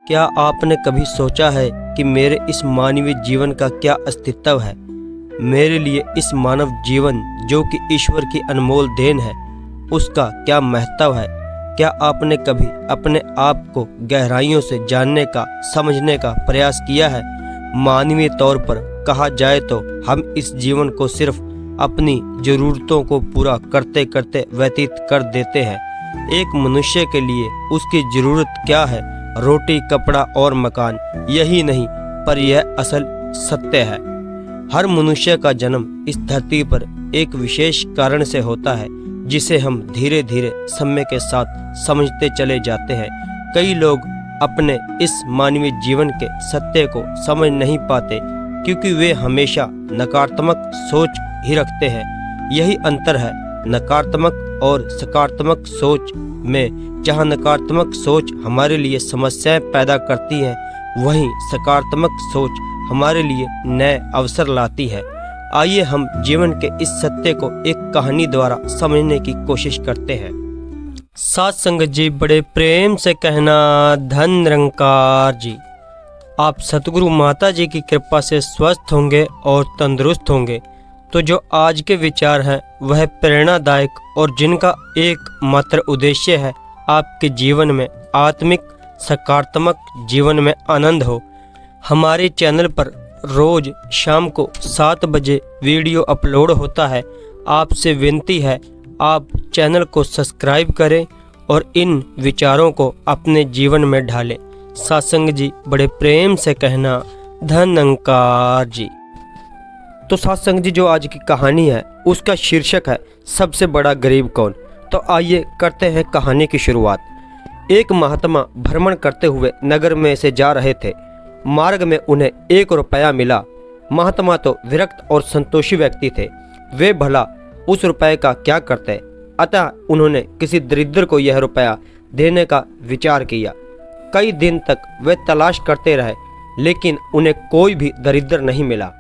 क्या आपने कभी सोचा है कि मेरे इस मानवीय जीवन का क्या अस्तित्व है? मेरे लिए इस मानव जीवन जो कि ईश्वर की अनमोल देन है, उसका क्या महत्व है? क्या आपने कभी अपने आप को गहराइयों से जानने का, समझने का प्रयास किया है? मानवीय तौर पर कहा जाए तो हम इस जीवन को सिर्फ अपनी ज़रूरतों को पूरा करते करते व्यतीत कर देते हैं। एक मनुष्य के लिए उसकी ज़रूरत क्या है? रोटी, कपड़ा और मकान, यही नहीं पर यह असल सत्य है। हर मनुष्य का जन्म इस धरती पर एक विशेष कारण से होता है, जिसे हम धीरे धीरे समय के साथ समझते चले जाते हैं। कई लोग अपने इस मानवीय जीवन के सत्य को समझ नहीं पाते क्योंकि वे हमेशा नकारात्मक सोच ही रखते हैं। यही अंतर है नकारात्मक और सकारात्मक सोच में। जहाँ नकारात्मक सोच हमारे लिए समस्याएं पैदा करती है, वहीं सकारात्मक सोच हमारे लिए नए अवसर लाती है। आइए हम जीवन के इस सत्य को एक कहानी द्वारा समझने की कोशिश करते हैं। साथ संगत जी, बड़े प्रेम से कहना धन निरंकार जी। आप सतगुरु माता जी की कृपा से स्वस्थ होंगे और तंदुरुस्त होंगे। तो जो आज के विचार हैं वह प्रेरणादायक और जिनका एकमात्र उद्देश्य है आपके जीवन में आत्मिक सकारात्मक जीवन में आनंद हो। हमारे चैनल पर रोज शाम को 7 बजे वीडियो अपलोड होता है। आपसे विनती है आप चैनल को सब्सक्राइब करें और इन विचारों को अपने जीवन में ढालें। सत्संग जी, बड़े प्रेम से कहना धन निरंकार जी। तो सत्संग जी, जो आज की कहानी है उसका शीर्षक है सबसे बड़ा गरीब कौन। तो आइए करते हैं कहानी की शुरुआत। एक महात्मा भ्रमण करते हुए नगर में से जा रहे थे। मार्ग में उन्हें 1 रुपया मिला। महात्मा तो विरक्त और संतोषी व्यक्ति थे। वे भला उस रुपये का क्या करते? अतः उन्होंने किसी दरिद्र को यह रुपया देने का विचार किया। कई दिन तक वे तलाश करते रहे, लेकिन उन्हें कोई भी दरिद्र नहीं मिला।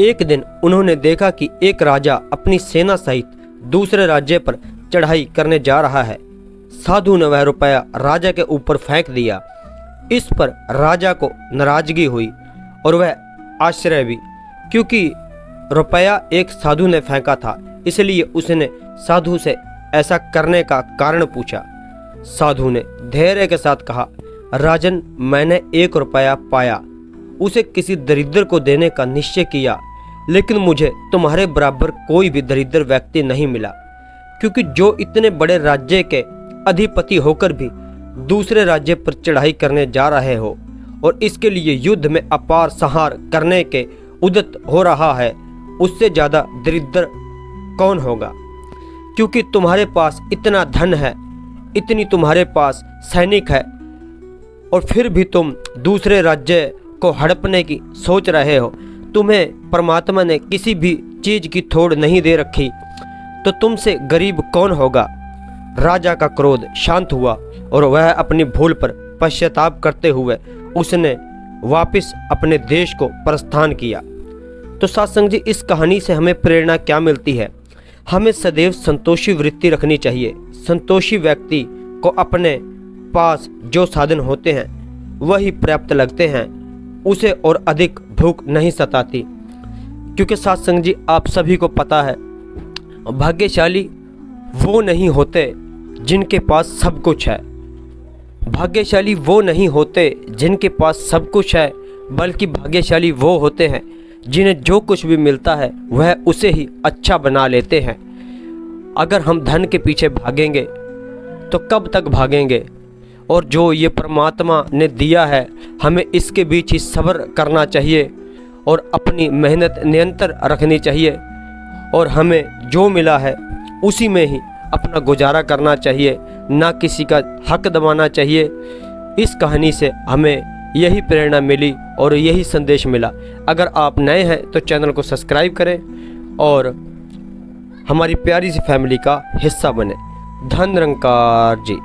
एक दिन उन्होंने देखा कि एक राजा अपनी सेना सहित दूसरे राज्य पर चढ़ाई करने जा रहा है। साधु ने वह रुपया राजा के ऊपर फेंक दिया। इस पर राजा को नाराजगी हुई और वह आश्चर्य भी, क्योंकि रुपया एक साधु ने फेंका था, इसलिए उसने साधु से ऐसा करने का कारण पूछा। साधु ने धैर्य के साथ कहा, राजन, मैंने 1 रुपया पाया, उसे किसी दरिद्र को देने का निश्चय किया, लेकिन मुझे तुम्हारे बराबर कोई भी दरिद्र व्यक्ति नहीं मिला, क्योंकि जो इतने बड़े राज्य के अधिपति होकर भी दूसरे राज्य पर चढ़ाई करने जा रहे हो और इसके लिए युद्ध में अपार संहार करने के उद्यत हो रहा है, उससे ज़्यादा दरिद्र कौन होगा? क्योंकि तुम्हारे पास इतना धन है, इतनी तुम्हारे पास सैनिक है, और फिर भी तुम दूसरे राज्य को हड़पने की सोच रहे हो। तुम्हें परमात्मा ने किसी भी चीज की थोड़ नहीं दे रखी, तो तुमसे गरीब कौन होगा? राजा का क्रोध शांत हुआ और वह अपनी भूल पर पश्चाताप करते हुए उसने वापस अपने देश को प्रस्थान किया। तो सत्संग जी, इस कहानी से हमें प्रेरणा क्या मिलती है? हमें सदैव संतोषी वृत्ति रखनी चाहिए। संतोषी व्यक्ति को अपने पास जो साधन होते हैं वही पर्याप्त लगते हैं, उसे और अधिक भूख नहीं सताती। क्योंकि सत्संग जी, आप सभी को पता है, भाग्यशाली वो नहीं होते जिनके पास सब कुछ है। भाग्यशाली वो नहीं होते जिनके पास सब कुछ है, बल्कि भाग्यशाली वो होते हैं जिन्हें जो कुछ भी मिलता है वह उसे ही अच्छा बना लेते हैं। अगर हम धन के पीछे भागेंगे तो कब तक भागेंगे? और जो ये परमात्मा ने दिया है, हमें इसके बीच ही सब्र करना चाहिए और अपनी मेहनत निरंतर रखनी चाहिए, और हमें जो मिला है उसी में ही अपना गुजारा करना चाहिए, ना किसी का हक दबाना चाहिए। इस कहानी से हमें यही प्रेरणा मिली और यही संदेश मिला। अगर आप नए हैं तो चैनल को सब्सक्राइब करें और हमारी प्यारी सी फैमिली का हिस्सा बने। धन निरंकार जी।